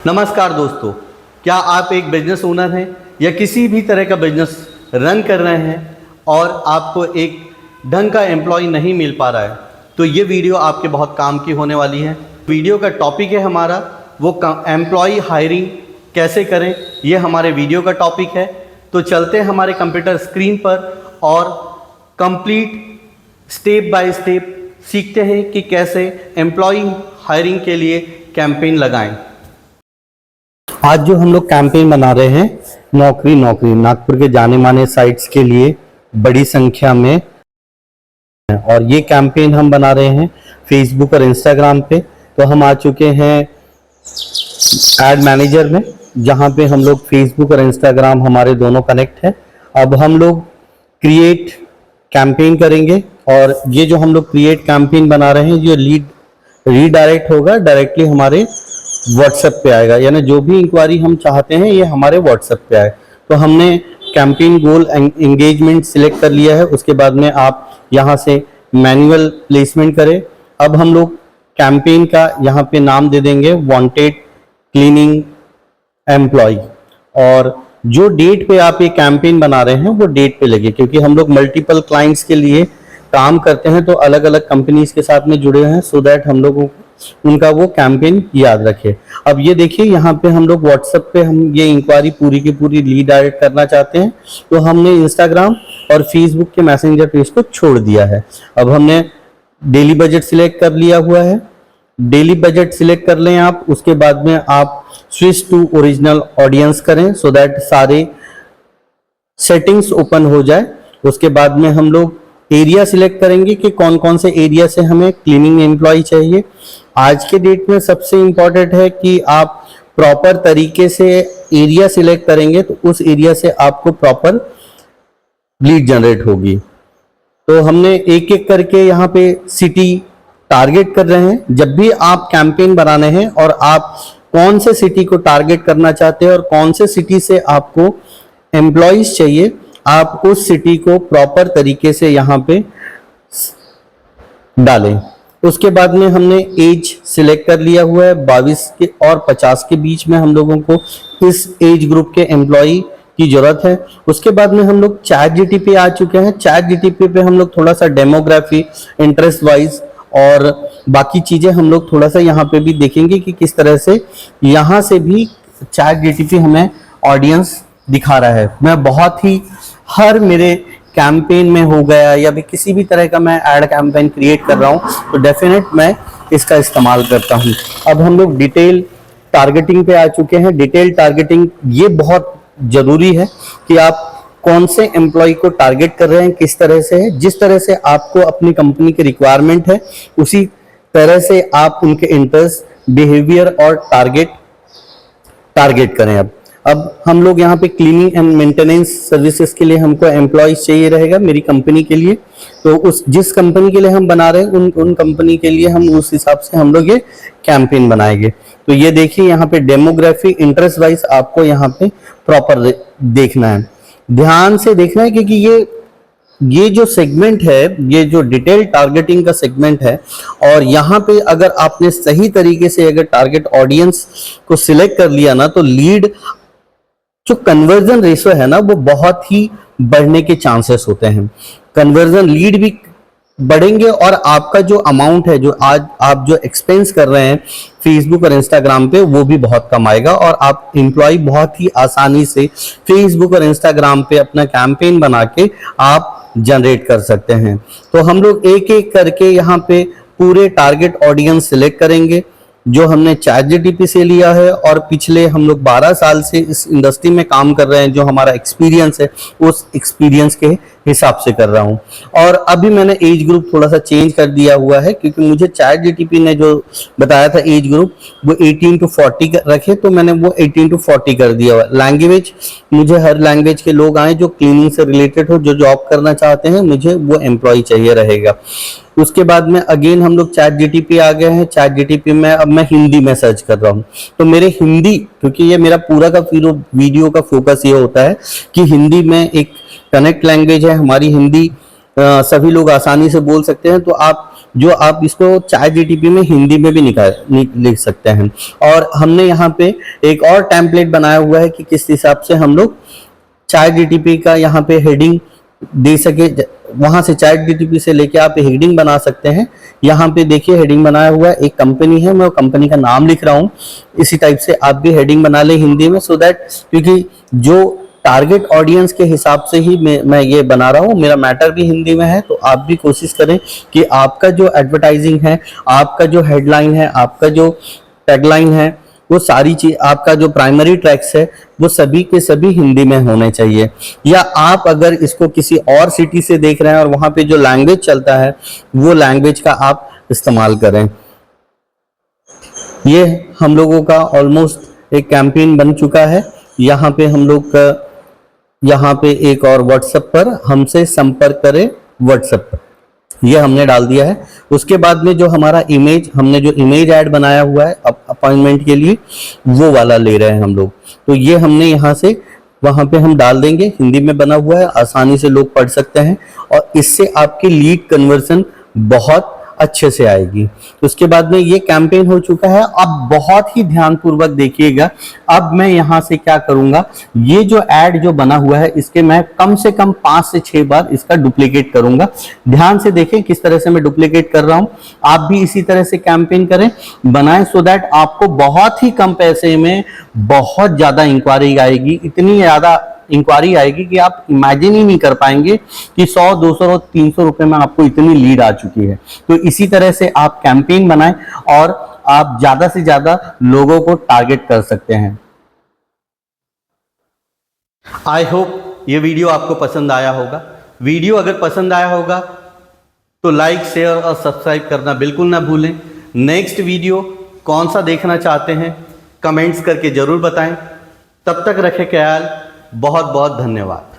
नमस्कार दोस्तों, क्या आप एक बिजनेस ओनर हैं या किसी भी तरह का बिजनेस रन कर रहे हैं और आपको एक ढंग का एम्प्लॉय नहीं मिल पा रहा है, तो ये वीडियो आपके बहुत काम की होने वाली है। वीडियो का टॉपिक है हमारा वो एम्प्लॉय हायरिंग कैसे करें, ये हमारे वीडियो का टॉपिक है। तो चलते हैं हमारे कंप्यूटर स्क्रीन पर और कंप्लीट स्टेप बाय स्टेप सीखते हैं कि कैसे एम्प्लॉय हायरिंग के लिए कैंपेन लगाएं। आज जो हम लोग कैंपेन बना रहे हैं नौकरी नागपुर के जाने माने साइट्स के लिए बड़ी संख्या में, और ये कैंपेन हम बना रहे हैं फेसबुक और इंस्टाग्राम पे। तो हम आ चुके हैं एड मैनेजर में, जहां पे हम लोग फेसबुक और इंस्टाग्राम हमारे दोनों कनेक्ट है। अब हम लोग क्रिएट कैंपेन करेंगे और ये जो हम लोग क्रिएट कैंपेन बना रहे हैं, जो लीड रीडायरेक्ट होगा डायरेक्टली हमारे व्हाट्सएप पे आएगा, यानी जो भी इंक्वायरी हम चाहते हैं ये हमारे व्हाट्सएप पे आए। तो हमने कैंपेन गोल एंगेजमेंट सिलेक्ट कर लिया है। उसके बाद में आप यहाँ से मैनुअल प्लेसमेंट करें। अब हम लोग कैंपेन का यहाँ पे नाम दे देंगे वांटेड क्लीनिंग एम्प्लॉय, और जो डेट पे आप ये कैंपेन बना रहे हैं वो डेट पे लगे, क्योंकि हम लोग मल्टीपल क्लाइंट्स के लिए काम करते हैं तो अलग अलग कंपनीज के साथ में जुड़े हैं, सो दैट हम लोगों उनका वो कैंपेन याद रखे। अब ये देखिए यहाँ पे हम लोग व्हाट्सएप पे हम ये इंक्वायरी पूरी की पूरी लीड डायरेक्ट करना चाहते हैं, तो हमने इंस्टाग्राम और फेसबुक के मैसेंजर पेज को छोड़ दिया है। अब हमने डेली बजट सिलेक्ट कर लिया हुआ है। डेली बजट सिलेक्ट कर लें आप। उसके बाद में आप स्विच टू ओरिजिनल ऑडियंस करें, सो दैट सारे सेटिंग्स ओपन हो जाए। उसके बाद में हम लोग एरिया सिलेक्ट करेंगे कि कौन कौन से एरिया से हमें क्लीनिंग एम्प्लॉय चाहिए। आज के डेट में सबसे इंपॉर्टेंट है कि आप प्रॉपर तरीके से एरिया सिलेक्ट करेंगे तो उस एरिया से आपको प्रॉपर लीड जनरेट होगी। तो हमने एक एक करके यहाँ पे सिटी टारगेट कर रहे हैं। जब भी आप कैंपेन बनाने हैं और आप कौन से सिटी को टारगेट करना चाहते हैं और कौन से सिटी से आपको एम्प्लॉयज चाहिए, आप उस सिटी को प्रॉपर तरीके से यहाँ पे डालें। उसके बाद में हमने एज सिलेक्ट कर लिया हुआ है। 22 के और 50 के बीच में हम लोगों को इस एज ग्रुप के एम्प्लॉय की जरूरत है। उसके बाद में हम लोग चैट जीटीपी आ चुके हैं। चैट जीटीपी पे हम लोग थोड़ा सा डेमोग्राफी, इंटरेस्ट वाइज और बाकी चीजें हम लोग थोड़ा सा यहाँ पे भी देखेंगे कि किस तरह से यहाँ से भी चैट जीटीपी हमें ऑडियंस दिखा रहा है। मैं बहुत ही हर मेरे कैंपेन में हो गया या भी किसी भी तरह का मैं एड कैंपेन क्रिएट कर रहा हूं तो डेफिनेट मैं इसका इस्तेमाल करता हूं। अब हम लोग डिटेल टारगेटिंग पे आ चुके हैं। डिटेल टारगेटिंग ये बहुत जरूरी है कि आप कौन से एम्प्लॉय को टारगेट कर रहे हैं, किस तरह से है। जिस तरह से आपको अपनी कंपनी की रिक्वायरमेंट है उसी तरह से आप उनके इंटरेस्ट, बिहेवियर और टारगेट करें। अब हम लोग यहाँ पे क्लीनिंग एंड मेंटेनेंस सर्विसेज के लिए हमको एम्प्लॉयज चाहिए रहेगा मेरी कंपनी के लिए। तो उस जिस कंपनी के लिए हम बना रहे हैं उन कंपनी के लिए हम उस हिसाब से हम लोग ये कैंपेन बनाएंगे। तो ये देखिए यहाँ पे डेमोग्राफी, इंटरेस्ट वाइज आपको यहाँ पे प्रॉपर देखना है, ध्यान से देखना है, क्योंकि ये जो सेगमेंट है, ये जो डिटेल टारगेटिंग का सेगमेंट है, और यहाँ पे अगर आपने सही तरीके से अगर टारगेट ऑडियंस को सिलेक्ट कर लिया ना, तो लीड जो कन्वर्जन रेशो है ना वो बहुत ही बढ़ने के चांसेस होते हैं। कन्वर्जन लीड भी बढ़ेंगे और आपका जो अमाउंट है, जो आज आप जो एक्सपेंस कर रहे हैं फेसबुक और इंस्टाग्राम पे, वो भी बहुत कम आएगा और आप एम्प्लॉय बहुत ही आसानी से फेसबुक और इंस्टाग्राम पे अपना कैंपेन बना के आप जनरेट कर सकते हैं। तो हम लोग एक एक करके यहाँ पे पूरे टारगेट ऑडियंस सिलेक्ट करेंगे जो हमने चैट जीटीपी से लिया है, और पिछले हम लोग 12 साल से इस इंडस्ट्री में काम कर रहे हैं, जो हमारा एक्सपीरियंस है उस एक्सपीरियंस के हिसाब से कर रहा हूं। और अभी मैंने एज ग्रुप थोड़ा सा चेंज कर दिया हुआ है, क्योंकि मुझे चैट जीटीपी ने जो बताया था एज ग्रुप वो 18 to 40 रखे, तो मैंने वो 18 to 40 कर दिया हुआ। लैंग्वेज, मुझे हर लैंग्वेज के लोग आए जो क्लीनिंग से रिलेटेड हो, जो जॉब करना चाहते हैं, मुझे वो एम्प्लॉय चाहिए रहेगा। उसके बाद में अगेन हम लोग चैट जीटीपी आ गए हैं। चैट जीटीपी में अब मैं हिंदी में सर्च कर रहा हूँ, तो मेरे हिंदी, क्योंकि ये मेरा पूरा का वीडियो का फोकस ये होता है कि हिंदी में एक कनेक्ट लैंग्वेज है हमारी हिंदी, सभी लोग आसानी से बोल सकते हैं। तो आप जो आप इसको ChatGPT में हिंदी में भी लिख सकते हैं। और हमने यहाँ पे एक और टेम्पलेट बनाया हुआ है कि किस हिसाब से हम लोग ChatGPT का यहाँ पे हेडिंग दे सके, वहां से ChatGPT से लेके आप हेडिंग बना सकते हैं। यहाँ पे देखिए हेडिंग बनाया हुआ है, एक कंपनी है, मैं कंपनी का नाम लिख रहा हूँ। इसी टाइप से आप भी हेडिंग बना ले हिंदी में, सो दैट, क्योंकि जो टारगेट ऑडियंस के हिसाब से ही मैं ये बना रहा हूँ, मेरा मैटर भी हिंदी में है। तो आप भी कोशिश करें कि आपका जो एडवर्टाइजिंग है, आपका जो हेडलाइन है, आपका जो टैगलाइन है, वो सारी चीज, आपका जो प्राइमरी ट्रैक्स है, वो सभी के सभी हिंदी में होने चाहिए। या आप अगर इसको किसी और सिटी से देख रहे हैं और वहां पे जो लैंग्वेज चलता है, वो लैंग्वेज का आप इस्तेमाल करें। ये हम लोगों का ऑलमोस्ट एक कैंपेन बन चुका है। यहाँ पे हम लोग का, यहाँ पे एक और व्हाट्सएप पर हमसे संपर्क करें, व्हाट्सएप पर ये हमने डाल दिया है। उसके बाद में जो हमारा इमेज, हमने जो इमेज ऐड बनाया हुआ है अपॉइंटमेंट के लिए, वो वाला ले रहे हैं हम लोग। तो ये हमने यहाँ से वहां पे हम डाल देंगे, हिंदी में बना हुआ है, आसानी से लोग पढ़ सकते हैं और इससे आपकी लीड कन्वर्सन बहुत अच्छे से आएगी। उसके बाद में ये कैंपेन हो चुका है। अब बहुत ही ध्यानपूर्वक देखिएगा, अब मैं यहां से क्या करूंगा, ये जो एड जो बना हुआ है, इसके मैं कम से कम 5 से 6 बार इसका डुप्लीकेट करूंगा। ध्यान से देखें किस तरह से मैं डुप्लीकेट कर रहा हूं। आप भी इसी तरह से कैंपेन करें, बनाएं, सो दैट आपको बहुत ही कम पैसे में बहुत ज्यादा इंक्वायरी आएगी। इतनी ज्यादा इंक्वायरी आएगी कि आप इमेजिन ही नहीं कर पाएंगे कि 100, 200 और 300 रुपए में आपको इतनी लीड आ चुकी है। तो इसी तरह से आप कैंपेन बनाएं और आप ज्यादा से ज्यादा लोगों को टारगेट कर सकते हैं। आई होप ये वीडियो आपको पसंद आया होगा। वीडियो अगर पसंद आया होगा तो लाइक, शेयर और सब्सक्राइब करना बिल्कुल ना भूलें। नेक्स्ट वीडियो कौन सा देखना चाहते हैं कमेंट्स करके जरूर बताएं। तब तक रखें ख्याल। बहुत बहुत धन्यवाद।